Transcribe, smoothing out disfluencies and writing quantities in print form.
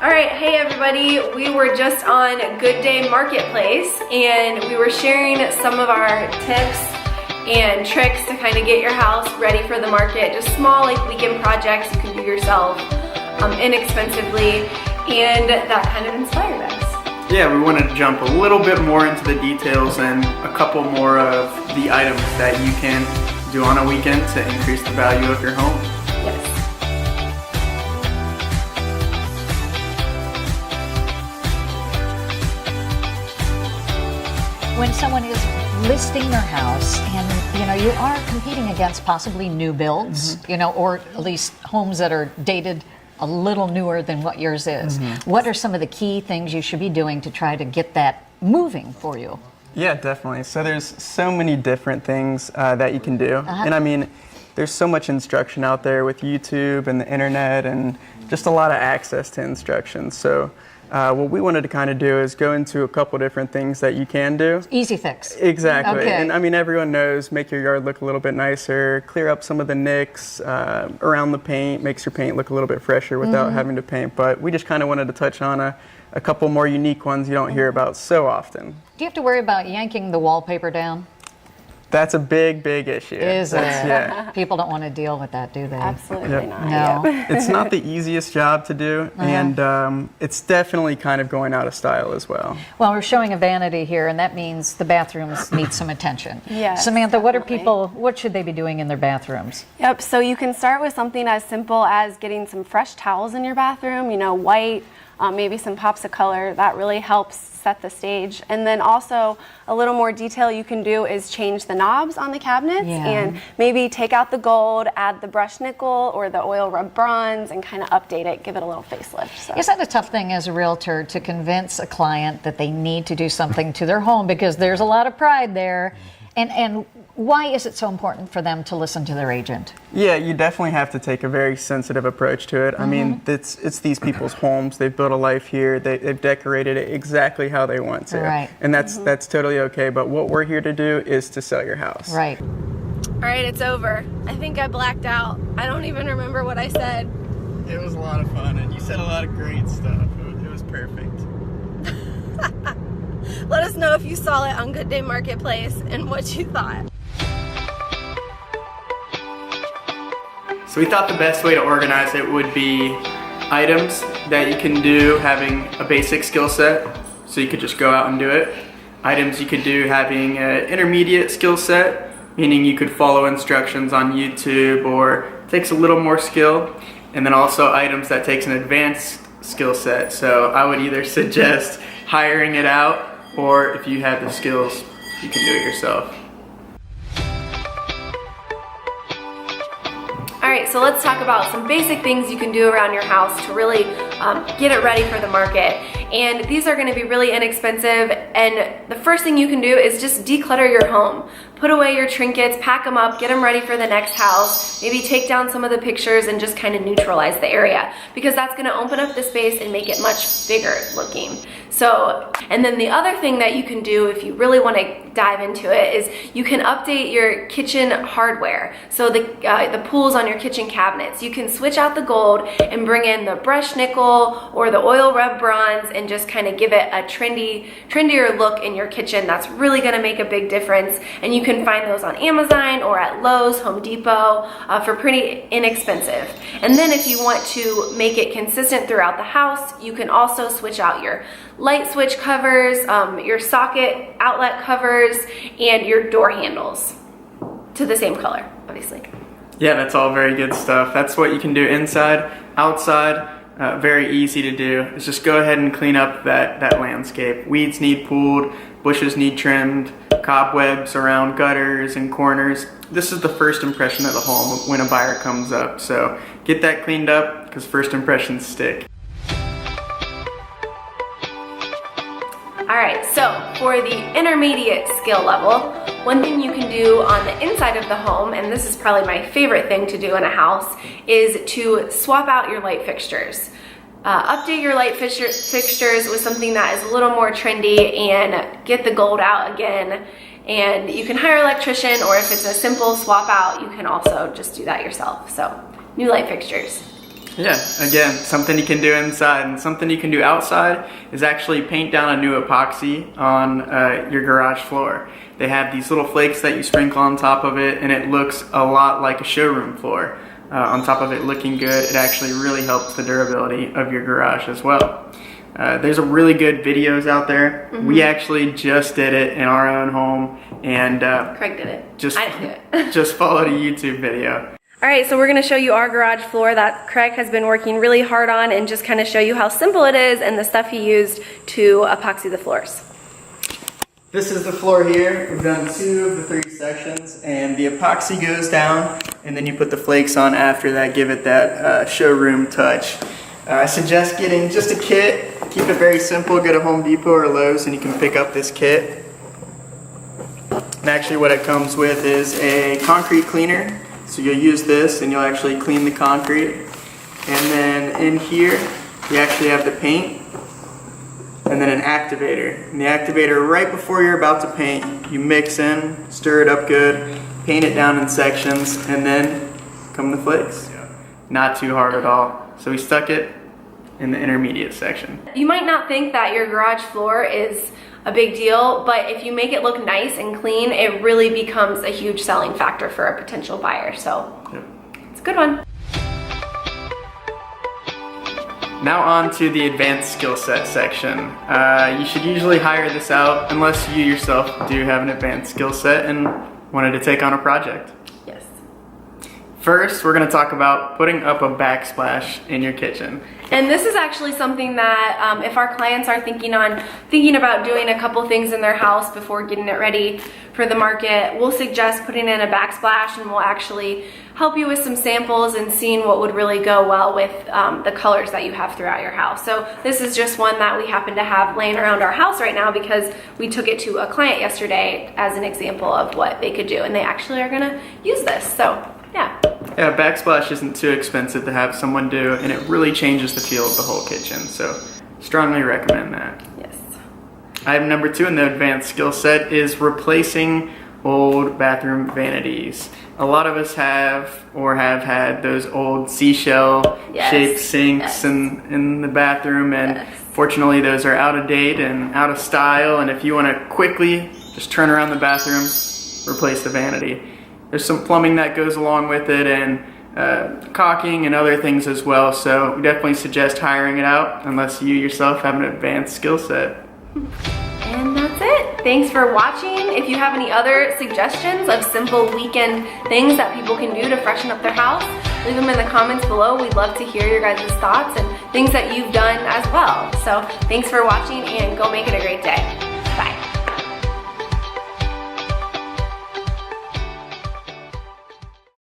All right, hey everybody, we were just on Good Day Marketplace and we were sharing some of our tips and tricks to kind of get your house ready for the market. Just small like weekend projects you can do yourself inexpensively, and that kind of inspired us. Yeah, we wanted to jump a little bit more into the details and a couple more of the items that you can do on a weekend to increase the value of your home. Yes. When someone is listing their house and you are competing against possibly new builds, or at least homes that are dated a little newer than what yours is. What are some of the key things you should be doing to try to get that moving for you? Yeah, definitely. So there's so many different things that you can do. And I mean, there's so much instruction out there with YouTube and the internet and just a lot of access to instructions. So what we wanted to kind of do is go into a couple different things that you can do. Easy fix. Exactly. Okay. And I mean, everyone knows make your yard look a little bit nicer, clear up some of the nicks around the paint, makes your paint look a little bit fresher without having to paint. But we just kind of wanted to touch on a couple more unique ones you don't hear about so often. Do you have to worry about yanking the wallpaper down? That's a big issue. Is it? Yeah. People don't want to deal with that, do they? Absolutely not. No. Yep. It's not the easiest job to do, and it's definitely kind of going out of style as well. Well, we're showing a vanity here, and that means the bathrooms need some attention. Yes, Samantha, definitely. what should they be doing in their bathrooms? Yep, so you can start with something as simple as getting some fresh towels in your bathroom, white, maybe some pops of color. That really helps set the stage. And then also a little more detail you can do is change the knobs on the cabinets and maybe take out the gold, add the brushed nickel or the oil rub bronze, and kind of update it, give it a little facelift. So. Is that a tough thing as a realtor to convince a client that they need to do something to their home, because there's a lot of pride there? And why is it so important for them to listen to their agent? Yeah, you definitely have to take a very sensitive approach to it. I mean, it's these people's homes. They've built a life here. They've decorated it exactly how they want to. Right. And that's totally okay. But what we're here to do is to sell your house. Right. All right, it's over. I think I blacked out. I don't even remember what I said. It was a lot of fun, and you said a lot of great stuff. It was perfect. Let us know if you saw it on Good Day Marketplace and what you thought. So we thought the best way to organize it would be items that you can do having a basic skill set, so you could just go out and do it. Items you could do having an intermediate skill set, meaning you could follow instructions on YouTube or takes a little more skill. And then also items that takes an advanced skill set. So I would either suggest hiring it out, or if you have the skills, you can do it yourself. All right, so let's talk about some basic things you can do around your house to really get it ready for the market. And these are gonna be really inexpensive. And the first thing you can do is just declutter your home. Put away your trinkets, pack them up, get them ready for the next house. Maybe take down some of the pictures and just kind of neutralize the area, because that's gonna open up the space and make it much bigger looking. So, and then the other thing that you can do if you really want to dive into it is you can update your kitchen hardware. So the pulls on your kitchen cabinets, you can switch out the gold and bring in the brushed nickel or the oil rub bronze and just kind of give it a trendier look in your kitchen. That's really going to make a big difference. And you can find those on Amazon or at Lowe's, Home Depot for pretty inexpensive. And then if you want to make it consistent throughout the house, you can also switch out your light switch covers, your socket outlet covers, and your door handles to the same color, obviously. Yeah, that's all very good stuff. That's what you can do inside. Outside, very easy to do. Is just go ahead and clean up that landscape. Weeds need pulled, bushes need trimmed, cobwebs around gutters and corners. This is the first impression of the home when a buyer comes up. So get that cleaned up, because first impressions stick. All right, so for the intermediate skill level, one thing you can do on the inside of the home, and this is probably my favorite thing to do in a house, is to swap out your light fixtures. Update your light fixtures with something that is a little more trendy and get the gold out again. And you can hire an electrician, or if it's a simple swap out, you can also just do that yourself. So, new light fixtures. Yeah, again, something you can do inside, and something you can do outside is actually paint down a new epoxy on your garage floor. They have these little flakes that you sprinkle on top of it, and it looks a lot like a showroom floor. On top of it looking good, it actually really helps the durability of your garage as well. There's a really good videos out there. We actually just did it in our own home, and Craig did it. I didn't do it. just followed a YouTube video. All right, so we're gonna show you our garage floor that Craig has been working really hard on, and just kind of show you how simple it is and the stuff he used to epoxy the floors. This is the floor here. We've done 2 of the 3 sections, and the epoxy goes down, and then you put the flakes on after that, give it that showroom touch. I suggest getting just a kit. Keep it very simple. Go to Home Depot or Lowe's and you can pick up this kit. And actually what it comes with is a concrete cleaner. So you'll use this and you'll actually clean the concrete. And then in here, you actually have the paint and then an activator. And the activator, right before you're about to paint, you mix in, stir it up good, paint it down in sections, and then come the flakes. Not too hard at all. So we stuck it in the intermediate section. You might not think that your garage floor is a big deal, but if you make it look nice and clean, it really becomes a huge selling factor for a potential buyer. So it's a good one. Now on to the advanced skill set section. You should usually hire this out unless you yourself do have an advanced skill set and wanted to take on a project. Yes. First, we're going to talk about putting up a backsplash in your kitchen. And this is actually something that if our clients are thinking about doing a couple things in their house before getting it ready for the market, we'll suggest putting in a backsplash, and we'll actually help you with some samples and seeing what would really go well with the colors that you have throughout your house. So this is just one that we happen to have laying around our house right now because we took it to a client yesterday as an example of what they could do, and they actually are gonna use this, so yeah. Yeah, backsplash isn't too expensive to have someone do, and it really changes the feel of the whole kitchen, so strongly recommend that. Yes. Item number 2 in the advanced skill set is replacing old bathroom vanities. A lot of us have or have had those old seashell shaped sinks in the bathroom, and fortunately those are out of date and out of style, and if you want to quickly just turn around the bathroom, replace the vanity. There's some plumbing that goes along with it, and caulking and other things as well, so we definitely suggest hiring it out unless you yourself have an advanced skill set. And that's it. Thanks for watching. If you have any other suggestions of simple weekend things that people can do to freshen up their house, leave them in the comments below. We'd love to hear your guys' thoughts and things that you've done as well. So thanks for watching, and go make it a great day.